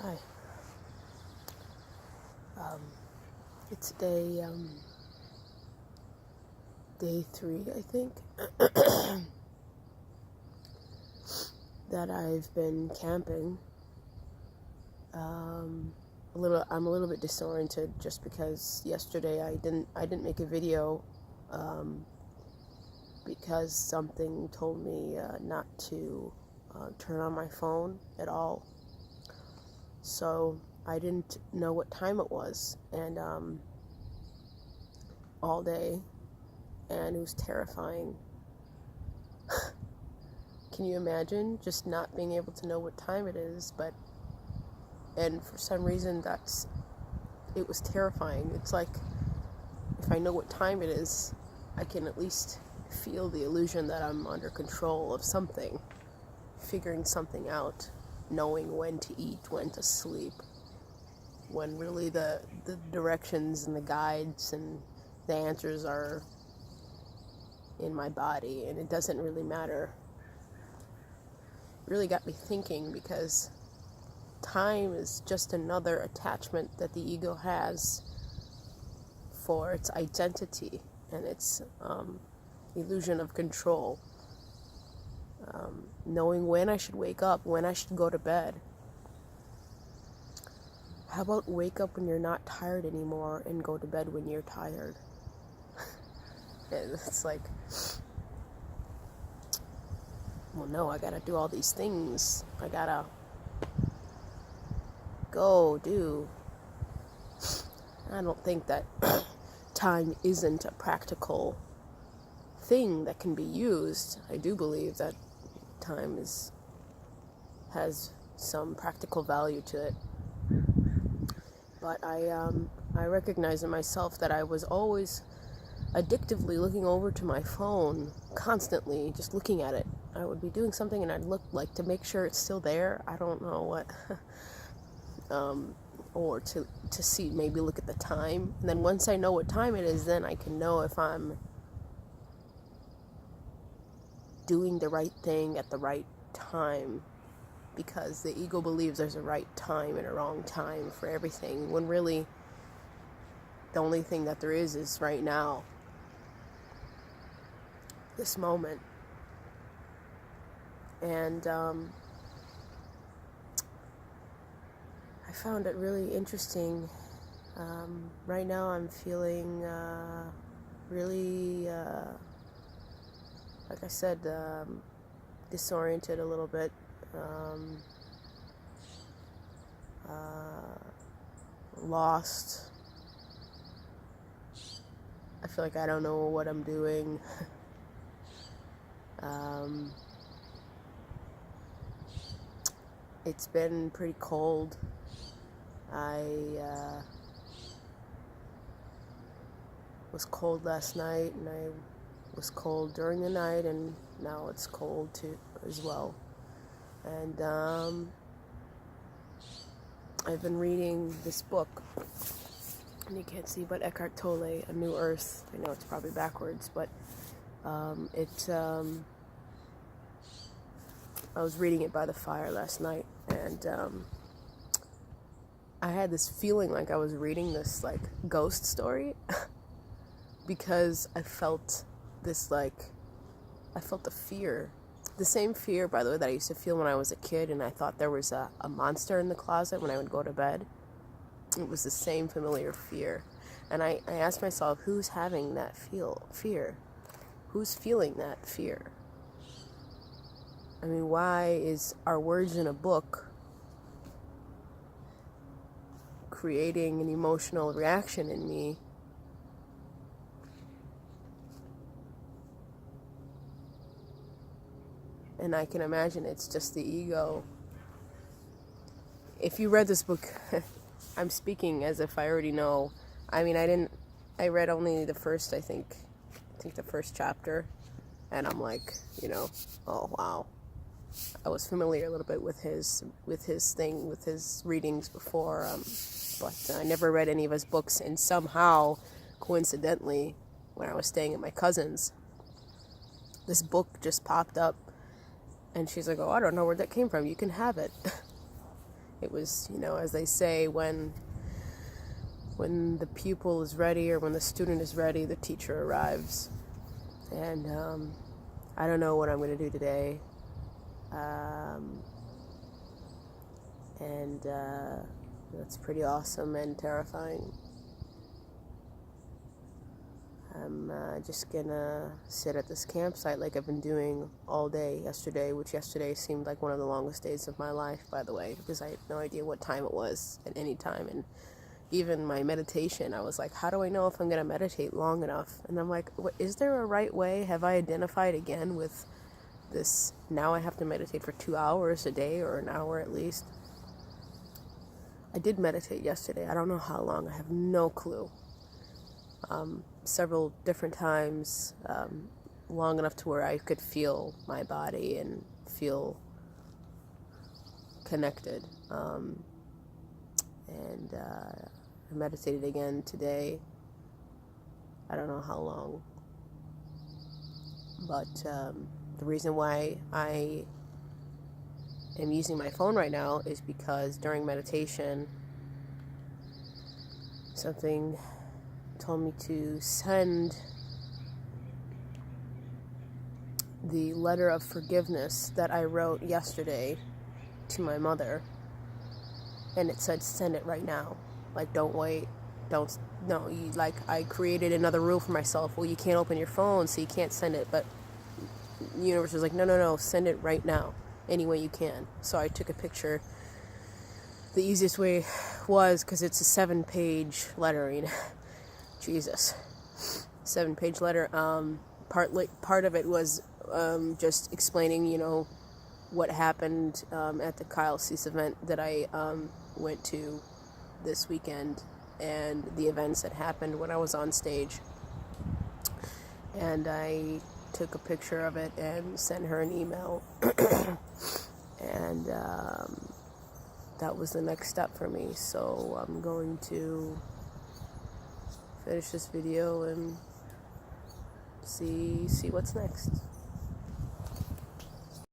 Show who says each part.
Speaker 1: Hi. It's day 3, I think, that I've been camping. I'm a little bit disoriented just because yesterday I didn't make a video because something told me not to turn on my phone at all. So I didn't know what time it was, and all day, and it was terrifying. Can you imagine just not being able to know what time it is? And for some reason it was terrifying. It's like, if I know what time it is, I can at least feel the illusion that I'm under control of something, figuring something out, knowing when to eat, when to sleep, when really the directions and the guides and the answers are in my body, and it doesn't really matter. It really got me thinking, because time is just another attachment that the ego has for its identity and its illusion of control. Knowing when I should wake up, when I should go to bed. How about wake up when you're not tired anymore and go to bed when you're tired? It's like, well, no, I gotta do all these things. I gotta go do. I don't think that time isn't a practical thing that can be used. I do believe that time has some practical value to it. But I recognize in myself that I was always addictively looking over to my phone, constantly just looking at it. I would be doing something and I'd look, like, to make sure it's still there. I don't know what. Or to see, maybe look at the time. And then once I know what time it is, then I can know if I'm doing the right thing at the right time. Because the ego believes there's a right time and a wrong time for everything, when really the only thing that there is right now, this moment. And I found it really interesting. Right now I'm feeling really, like I said, disoriented a little bit. Lost. I feel like I don't know what I'm doing. It's been pretty cold. I was cold last night, and I was cold during the night, and now it's cold too as well. And I've been reading this book, and you can't see, but Eckhart Tolle, A New Earth. I know it's probably backwards, but I was reading it by the fire last night, and I had this feeling like I was reading this, like, ghost story, because I felt this, I felt the fear. The same fear, by the way, that I used to feel when I was a kid and I thought there was a monster in the closet when I would go to bed. It was the same familiar fear. And I asked myself, who's having that fear? Who's feeling that fear? I mean, why is our words in a book creating an emotional reaction in me? And I can imagine it's just the ego. If you read this book, I'm speaking as if I already know. I mean, I read only the first, I think the first chapter, and I'm like, oh wow. I was familiar a little bit with his readings before, but I never read any of his books. And somehow, coincidentally, when I was staying at my cousin's, this book just popped up, and she's like, oh, I don't know where that came from. You can have it. It was, as they say, when the pupil is ready or when the student is ready, the teacher arrives. And I don't know what I'm going to do today. And that's pretty awesome and terrifying. I'm just gonna sit at this campsite like I've been doing all day yesterday, which yesterday seemed like one of the longest days of my life, by the way, because I had no idea what time it was at any time. And even my meditation, I was like, how do I know if I'm gonna meditate long enough? And I'm like, is there a right way? Have I identified again with this? Now I have to meditate for 2 hours a day, or an hour at least. I did meditate yesterday. I don't know how long. I have no clue. Several different times, long enough to where I could feel my body and feel connected. And I meditated again today. I don't know how long. But the reason why I am using my phone right now is because during meditation, something told me to send the letter of forgiveness that I wrote yesterday to my mother, and it said send it right now. Like, don't wait, I created another rule for myself. Well, you can't open your phone, so you can't send it, but the universe was like, no, send it right now, any way you can. So I took a picture. The easiest way was, because it's a 7-page letter, Jesus, 7-page letter. Part of it was just explaining, what happened at the Kyle Cease event that I went to this weekend, and the events that happened when I was on stage. And I took a picture of it and sent her an email. And that was the next step for me. So I'm going to finish this video and see what's next.